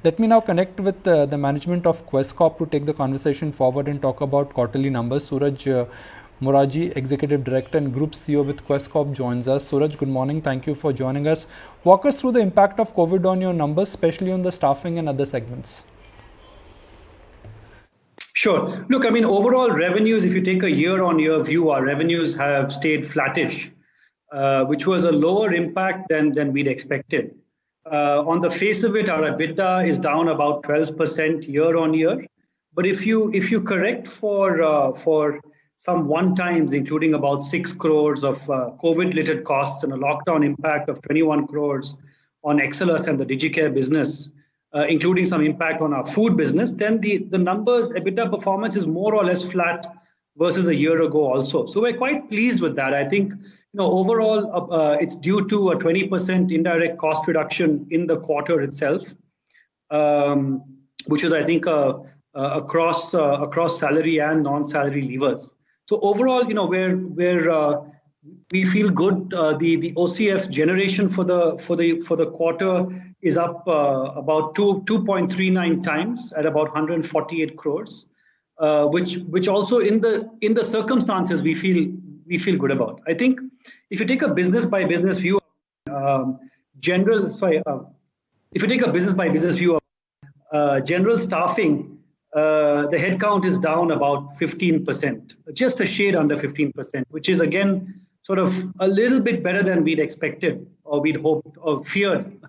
Let me now connect with the management of Quess Corp to take the conversation forward and talk about quarterly numbers. Suraj Moraji, Executive Director and Group CEO with Quess Corp, joins us. Suraj, good morning. Thank you for joining us. Walk us through the impact of COVID on your numbers, especially on the staffing and other segments. Sure. Look, I mean, overall revenues, if you take a year-on-year view, our revenues have stayed flattish, which was a lower impact than we'd expected. On the face of it, our EBITDA is down about 12% year-on-year. But if you correct for some one-times, including about 6 crores of COVID-related costs and a lockdown impact of 21 crores on Excelus and the DigiCare business, including some impact on our food business, then the numbers, EBITDA performance is more or less flat versus a year ago also. So we're quite pleased with that. I think overall it's due to a 20% indirect cost reduction in the quarter itself, which is, I think, across salary and non-salary levers. So overall, we feel good. The OCF generation for the quarter is up about 2.39 times at about 148 crores, which also in the circumstances we feel good about. I think if you take a business by business view, general staffing, the headcount is down about 15%, just a shade under 15%, which is again sort of a little bit better than we'd expected or we'd hoped or feared,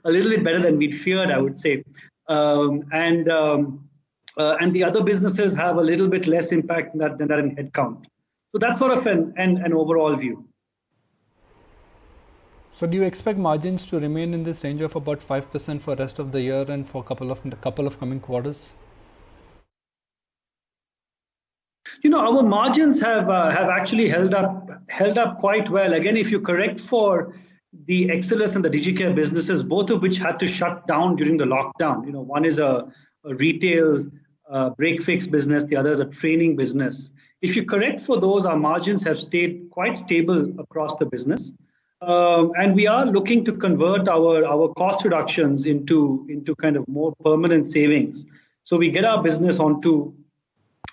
a little bit better than we'd feared, I would say. And the other businesses have a little bit less impact than that in headcount. So that's sort of an overall view. So do you expect margins to remain in this range of about 5% for the rest of the year and for a couple of coming quarters? Our margins have actually held up quite well. Again, if you correct for the Excelus and the DigiCare businesses, both of which had to shut down during the lockdown. One is a retail break fix business, the other is a training business. If you correct for those, our margins have stayed quite stable across the business. And we are looking to convert our cost reductions into kind of more permanent savings. So we get our business onto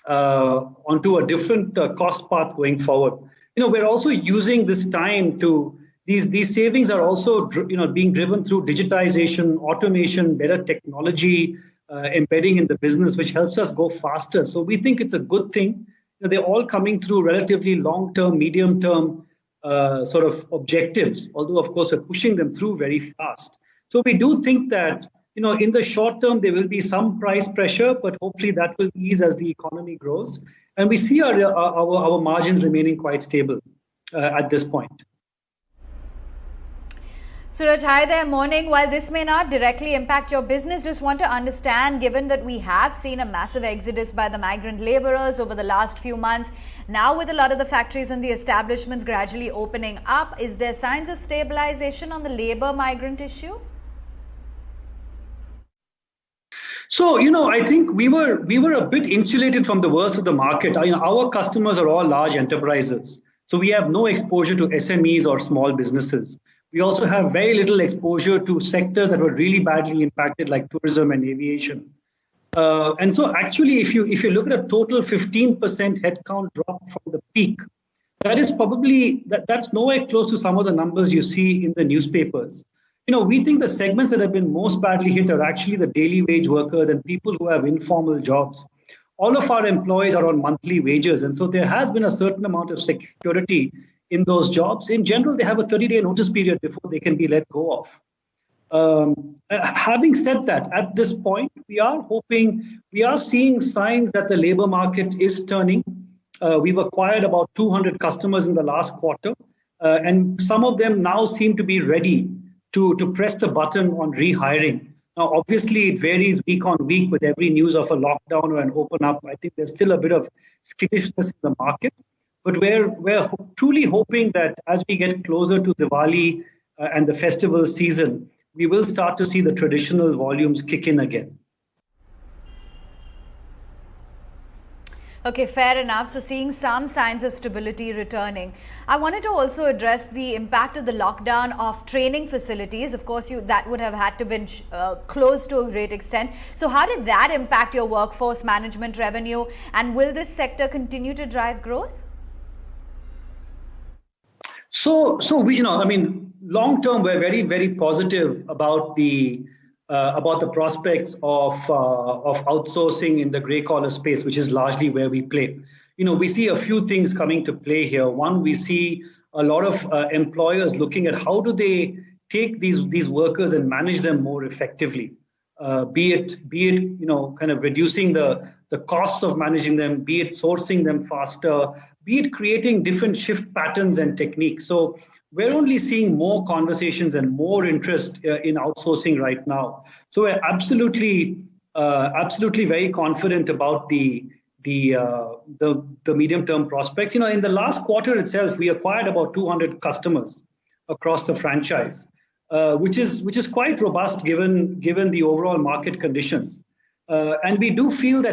a different cost path going forward. We're also using this time to these savings are also being driven through digitization, automation, better technology, embedding in the business, which helps us go faster. So we think it's a good thing. They're all coming through relatively long-term, medium-term sort of objectives, although of course we're pushing them through very fast. So we do think that in the short term, there will be some price pressure, but hopefully that will ease as the economy grows. And we see our margins remaining quite stable at this point. Suraj, hi there, morning. While this may not directly impact your business, just want to understand, given that we have seen a massive exodus by the migrant laborers over the last few months, now with a lot of the factories and the establishments gradually opening up, is there signs of stabilization on the labor migrant issue? So, I think we were a bit insulated from the worst of the market. Our customers are all large enterprises. So we have no exposure to SMEs or small businesses. We also have very little exposure to sectors that were really badly impacted, like tourism and aviation. And so actually, if you look at a total 15% headcount drop from the peak, that's nowhere close to some of the numbers you see in the newspapers. We think the segments that have been most badly hit are actually the daily wage workers and people who have informal jobs. All of our employees are on monthly wages, and so there has been a certain amount of security in those jobs. In general, they have a 30-day notice period before they can be let go of. Having said that, at this point, we are seeing signs that the labor market is turning. We've acquired about 200 customers in the last quarter, and some of them now seem to be ready to press the button on rehiring. Now, obviously, it varies week on week with every news of a lockdown or an open up. I think there's still a bit of skittishness in the market, but we're truly hoping that as we get closer to Diwali and the festival season, we will start to see the traditional volumes kick in again. Okay, fair enough. So seeing some signs of stability returning. I wanted to also address the impact of the lockdown of training facilities. Of course, that would have had to been closed to a great extent. So how did that impact your workforce management revenue, and will this sector continue to drive growth? So we, I mean, long term, we're very, very positive about the prospects of outsourcing in the grey collar space, which is largely where we play. We see a few things coming to play here. One, we see a lot of employers looking at how do they take these workers and manage them more effectively. Be it kind of reducing the costs of managing them, be it sourcing them faster, be it creating different shift patterns and techniques. So we're only seeing more conversations and more interest in outsourcing right now. So we're absolutely very confident about the medium-term prospects. In the last quarter itself, we acquired about 200 customers across the franchise, which is quite robust given the overall market conditions. And we do find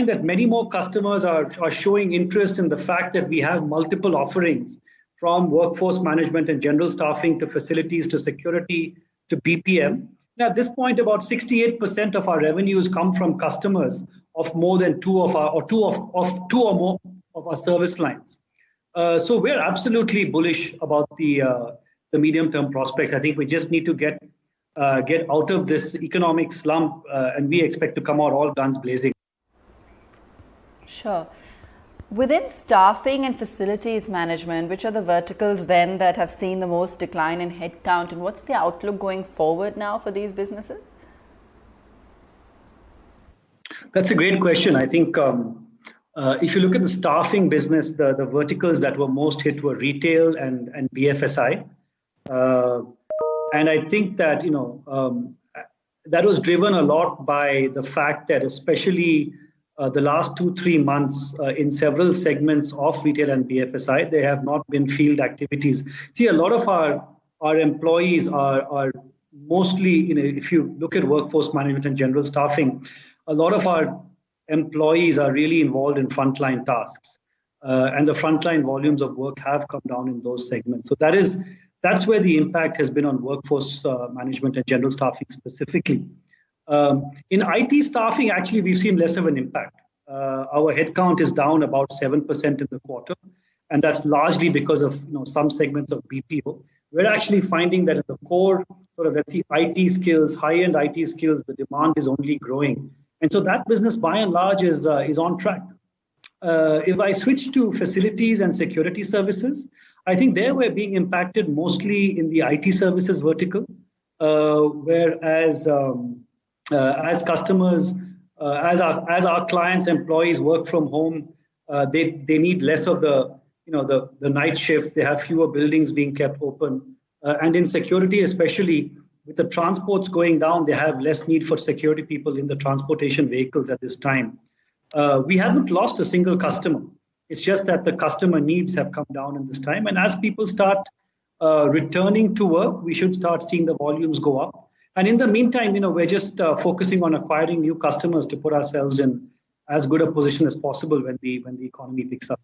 that many more customers are showing interest in the fact that we have multiple offerings, from workforce management and general staffing to facilities to security to BPM. Now, at this point, about 68% of our revenues come from customers of more than two or more of our service lines. So we're absolutely bullish about the medium-term prospects. I think we just need to get out of this economic slump, and we expect to come out all guns blazing. Sure. Within staffing and facilities management, which are the verticals then that have seen the most decline in headcount, and what's the outlook going forward now for these businesses? That's a great question. I think if you look at the staffing business, the verticals that were most hit were retail and BFSI. And I think that, that was driven a lot by the fact that especially the last 2-3 months in several segments of retail and BFSI, there have not been field activities. See, a lot of our employees are mostly, if you look at workforce management and general staffing, a lot of our employees are really involved in frontline tasks. And the frontline volumes of work have come down in those segments. So that's where the impact has been on workforce management and general staffing specifically. In IT staffing, actually, we've seen less of an impact. Our headcount is down about 7% in the quarter, and that's largely because of some segments of BPO. We're actually finding that in the core sort of, let's see, IT skills, high-end IT skills, the demand is only growing. And so that business, by and large, is on track. If I switch to facilities and security services, I think there we're being impacted mostly in the IT services vertical, whereas as customers, as our clients' employees work from home, they need less of the night shift. They have fewer buildings being kept open, and in security, especially with the transports going down, they have less need for security people in the transportation vehicles at this time. We haven't lost a single customer. It's just that the customer needs have come down in this time, and as people start returning to work, we should start seeing the volumes go up. And in the meantime, we're just focusing on acquiring new customers to put ourselves in as good a position as possible when the economy picks up.